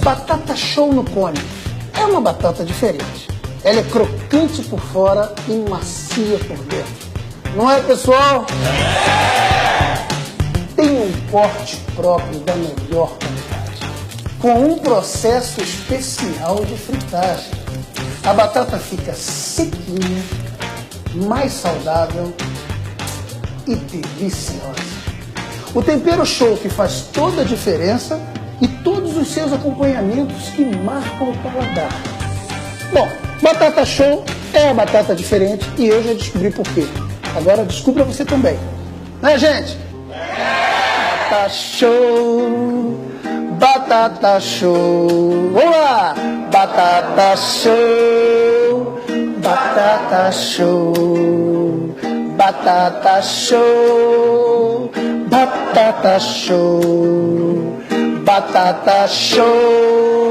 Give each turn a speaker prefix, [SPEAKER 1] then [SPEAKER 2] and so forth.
[SPEAKER 1] Batata show no cone é uma batata diferente. Ela é crocante por fora e macia por dentro. Não é, pessoal? Tem um corte próprio da melhor qualidade, com um processo especial de fritagem. A batata fica sequinha, mais saudável e deliciosa. O tempero show que faz toda a diferença e todos os seus acompanhamentos que marcam o paladar. Bom, batata show é a batata diferente e eu já descobri por quê. Agora descubra você também. Né, gente? Batata show, batata show. Vamos lá! Batata show, batata show, batata show, batata show, batata show.